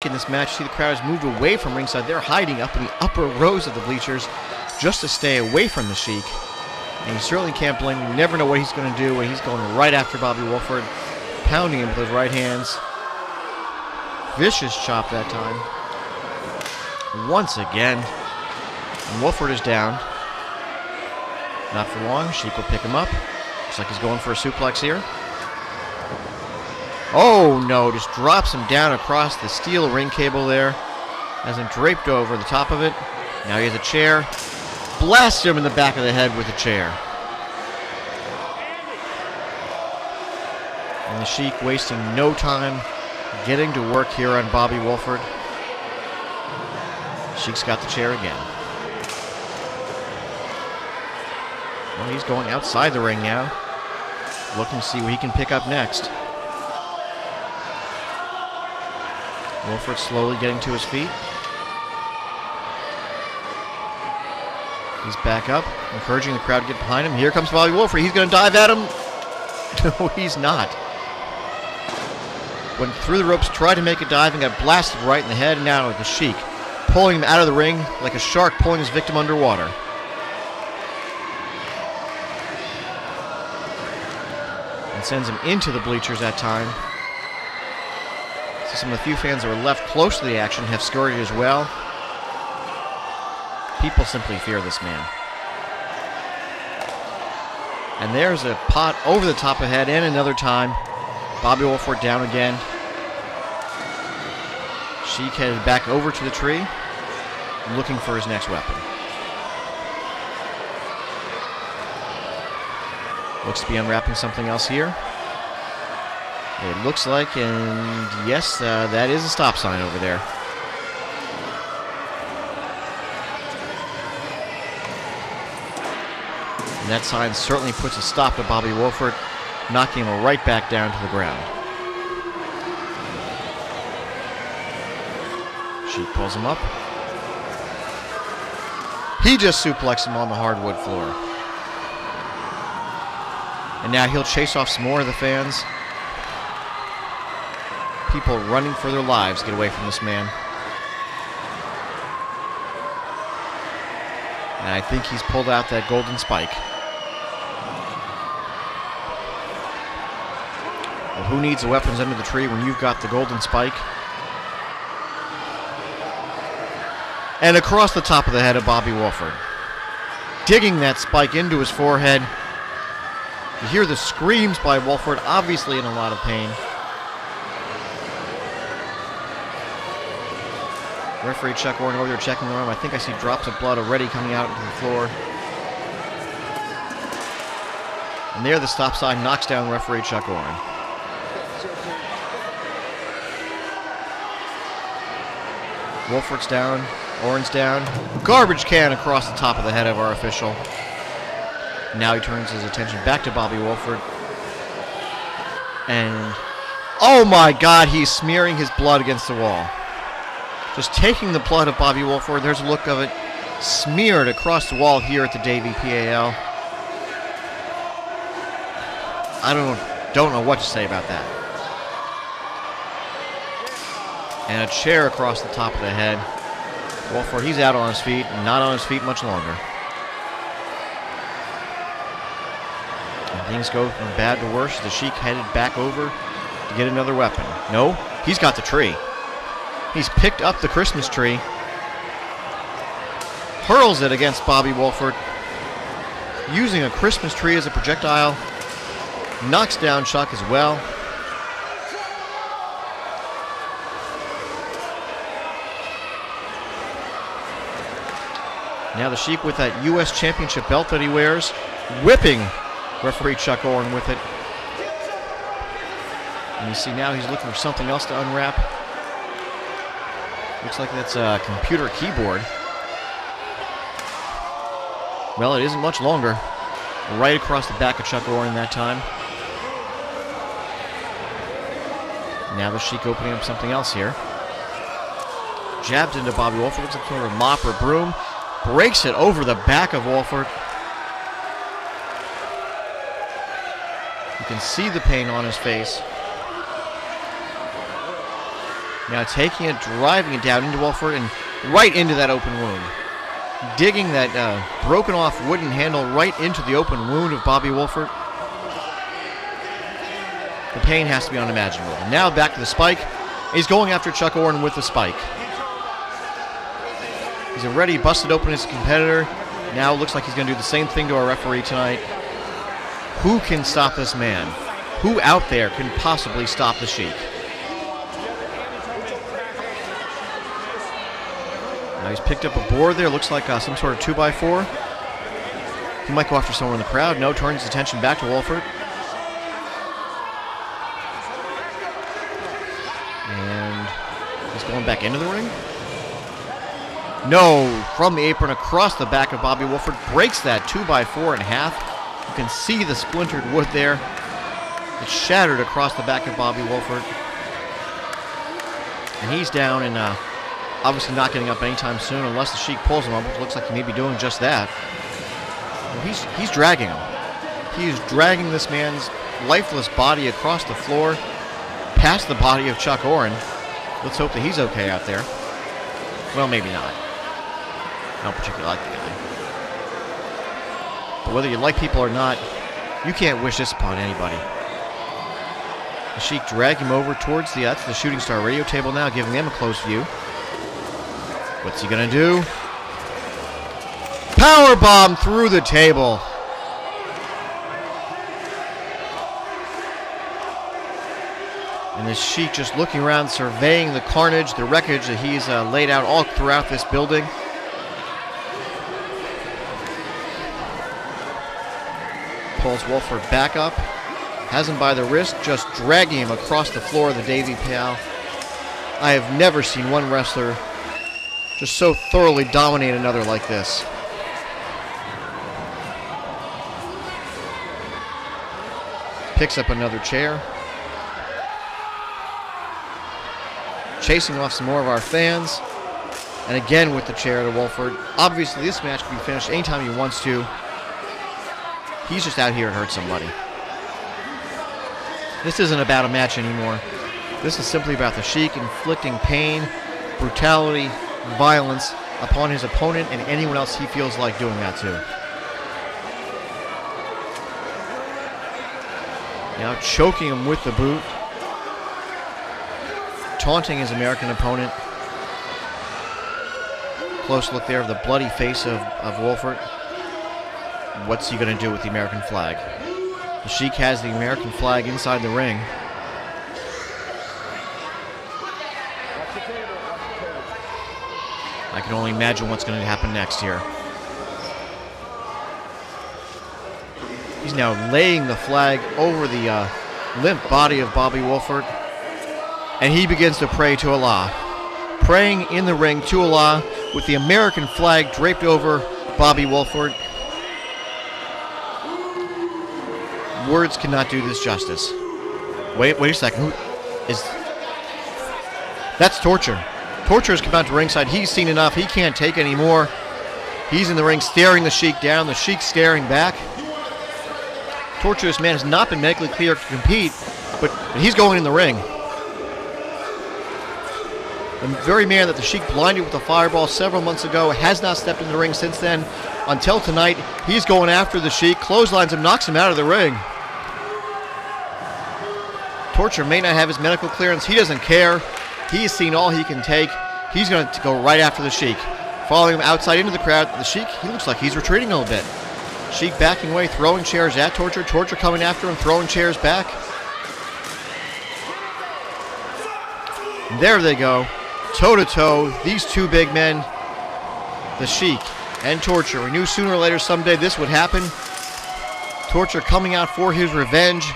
in this match. See, the crowd has moved away from ringside. They're hiding up in the upper rows of the bleachers just to stay away from the Sheik. And you certainly can't blame him. You never know what he's going to do when he's going right after Bobby Wolfert, pounding him with those right hands. Vicious chop that time. Once again. And Wolfert is down. Not for long. Sheik will pick him up. Looks like he's going for a suplex here. Oh no, just drops him down across the steel ring cable there. Has him draped over the top of it. Now he has a chair. Blasts him in the back of the head with a chair. And the Sheik wasting no time getting to work here on Bobby Wolfert. Sheik's got the chair again. Well, he's going outside the ring now. Looking to see what he can pick up next. Wolfert slowly getting to his feet. He's back up, encouraging the crowd to get behind him. Here comes Bobby Wolfert. He's going to dive at him. No, he's not. Went through the ropes, tried to make a dive, and got blasted right in the head. And now with the Sheik pulling him out of the ring like a shark pulling his victim underwater. And sends him into the bleachers that time. So some of the few fans that were left close to the action have scurried as well. People simply fear this man. And there's a pot over the top of the head, and another time. Bobby Wolfert down again. Sheik headed back over to the tree, looking for his next weapon. Looks to be unwrapping something else here. It looks like, and yes, that is a stop sign over there. And that sign certainly puts a stop to Bobby Wolfert, knocking him right back down to the ground. Sheik pulls him up. He just suplexed him on the hardwood floor. And now he'll chase off some more of the fans. People running for their lives get away from this man. And I think he's pulled out that golden spike. Well, who needs the weapons under the tree when you've got the golden spike? And across the top of the head of Bobby Wolfert. Digging that spike into his forehead. You hear the screams by Wolfert, obviously in a lot of pain. Referee Chuck Warren over there checking the arm. I think I see drops of blood already coming out into the floor. And there the stop sign knocks down referee Chuck Warren. Wolfert's down. Warren's down. Garbage can across the top of the head of our official. Now he turns his attention back to Bobby Wolfert. And, oh my God, he's smearing his blood against the wall. Just taking the blood of Bobby Wolfert. There's a look of it smeared across the wall here at the D1PW. I don't know what to say about that. And a chair across the top of the head. Wolfert, he's out on his feet, and not on his feet much longer. And things go from bad to worse. The Sheik headed back over to get another weapon. No, he's got the tree. He's picked up the Christmas tree. Hurls it against Bobby Wolfert. Using a Christmas tree as a projectile. Knocks down Chuck as well. Now the Sheik with that U.S. Championship belt that he wears, whipping referee Chuck Warren with it. And you see now he's looking for something else to unwrap. Looks like that's a computer keyboard. Well, it isn't much longer. Right across the back of Chuck Warren that time. Now the Sheik opening up something else here. Jabs into Bobby Wolfert. Looks like sort of a mop or broom. Breaks it over the back of Wolfert. You can see the pain on his face. Now taking it, driving it down into Wolfert and right into that open wound. Digging that broken off wooden handle right into the open wound of Bobby Wolfert. The pain has to be unimaginable. And now back to the spike. He's going after Chuck Oren with the spike. He's already busted open his competitor. Now looks like he's going to do the same thing to our referee tonight. Who can stop this man? Who out there can possibly stop the Sheik? Now he's picked up a board there. Looks like some sort of 2x4. He might go after someone in the crowd. No, turns his attention back to Wolfert. And he's going back into the ring. No, from the apron across the back of Bobby Wolfert. Breaks that 2x4 in half. You can see the splintered wood there. It's shattered across the back of Bobby Wolfert. And he's down and obviously not getting up anytime soon unless the Sheik pulls him up, which looks like he may be doing just that. Well, he's dragging him. He is dragging this man's lifeless body across the floor, past the body of Chuck Oren. Let's hope that he's okay out there. Well, maybe not. I don't particularly like the guy. But whether you like people or not, you can't wish this upon anybody. The Sheik dragged him over towards that's the Shooting Star radio table now, giving them a close view. What's he gonna do? Powerbomb through the table. And the Sheik just looking around, surveying the carnage, the wreckage that he's laid out all throughout this building. Pulls Wolfert back up. Has him by the wrist, just dragging him across the floor of the D1PW. I have never seen one wrestler just so thoroughly dominate another like this. Picks up another chair. Chasing off some more of our fans. And again with the chair to Wolfert. Obviously this match can be finished anytime he wants to. He's just out here to hurt somebody. This isn't about a match anymore. This is simply about the Sheik inflicting pain, brutality, violence upon his opponent and anyone else he feels like doing that to. Now choking him with the boot. Taunting his American opponent. Close look there of the bloody face of Wolfert. What's he going to do with the American flag? The Sheik has the American flag inside the ring. I can only imagine what's going to happen next here. He's now laying the flag over the limp body of Bobby Wolfert. And he begins to pray to Allah. Praying in the ring to Allah with the American flag draped over Bobby Wolfert. Words cannot do this justice. Wait a second. That's Torture. Torture has come out to ringside. He's seen enough. He can't take any more. He's in the ring staring the Sheik down. The Sheik staring back. Torture, this man has not been medically cleared to compete, but he's going in the ring. The very man that the Sheik blinded with a fireball several months ago has not stepped in the ring since then. Until tonight, he's going after the Sheik, clotheslines him, knocks him out of the ring. Torture may not have his medical clearance. He doesn't care. He has seen all he can take. He's going to go right after the Sheik. Following him outside into the crowd, the Sheik, he looks like he's retreating a little bit. Sheik backing away, throwing chairs at Torture. Torture coming after him, throwing chairs back. And there they go. Toe-to-toe, these two big men, the Sheik and Torture. We knew sooner or later someday this would happen. Torture coming out for his revenge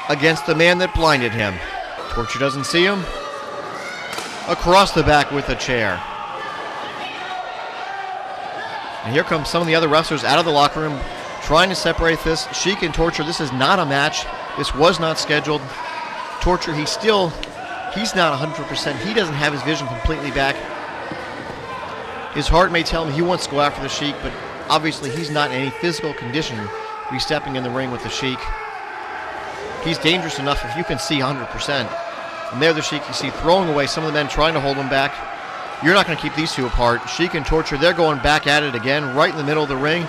against the man that blinded him. Torture doesn't see him. Across the back with a chair. And here comes some of the other wrestlers out of the locker room trying to separate this. Sheik and Torture, this is not a match. This was not scheduled. Torture, he's not 100%. He doesn't have his vision completely back. His heart may tell him he wants to go after the Sheik, but obviously he's not in any physical condition to be stepping in the ring with the Sheik. He's dangerous enough if you can see 100%. And there the Sheik, you see, throwing away some of the men trying to hold him back. You're not going to keep these two apart. Sheik and Torture, they're going back at it again, right in the middle of the ring.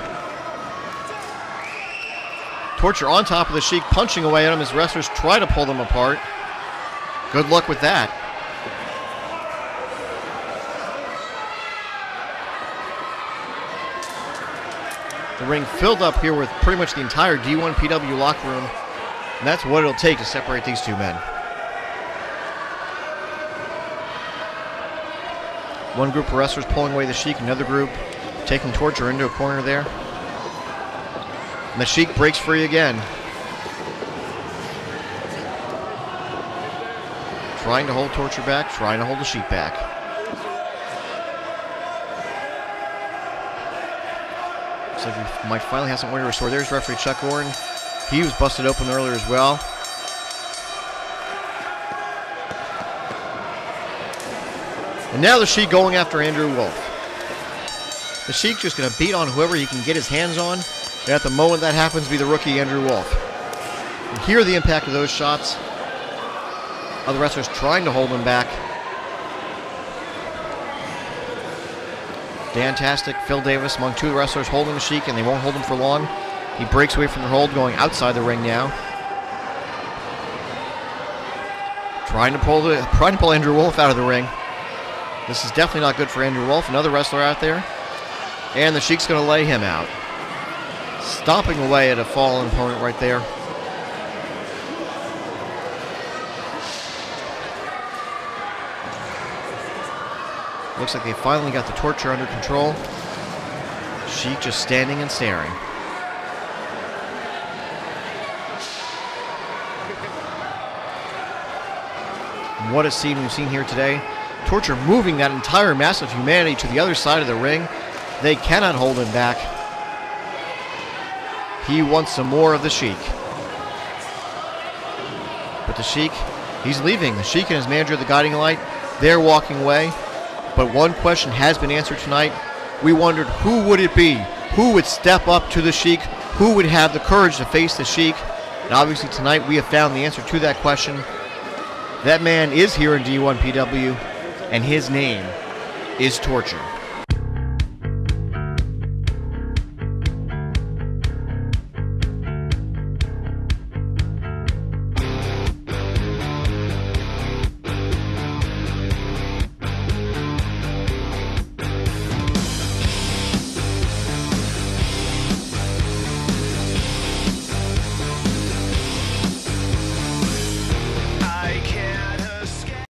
Torture on top of the Sheik, punching away at him as wrestlers try to pull them apart. Good luck with that. The ring filled up here with pretty much the entire D1PW locker room. And that's what it'll take to separate these two men. One group of wrestlers pulling away the Sheik, another group taking Torture into a corner there. And the Sheik breaks free again. Trying to hold Torture back, trying to hold the Sheik back. Looks like we might finally have some order restored. There's referee Chuck Gordon. He was busted open earlier as well. And now the Sheik going after Andrew Wolf. The Sheik just going to beat on whoever he can get his hands on. And at the moment that happens to be the rookie Andrew Wolf. And hear the impact of those shots. Other wrestlers trying to hold him back. Fantastic. Phil Davis among two wrestlers holding the Sheik, and they won't hold him for long. He breaks away from the hold, going outside the ring now. Trying to pull Andrew Wolf out of the ring. This is definitely not good for Andrew Wolf. Another wrestler out there. And the Sheik's going to lay him out. Stomping away at a fallen opponent right there. Looks like they finally got the Torture under control. Sheik just standing and staring. And what a scene we've seen here today. Torture moving that entire mass of humanity to the other side of the ring. They cannot hold him back. He wants some more of the Sheik. But the Sheik, he's leaving. The Sheik and his manager, the Guiding Light, they're walking away. But one question has been answered tonight. We wondered, who would it be? Who would step up to the Sheik? Who would have the courage to face the Sheik? And obviously tonight we have found the answer to that question. That man is here in D1PW, and his name is Torture.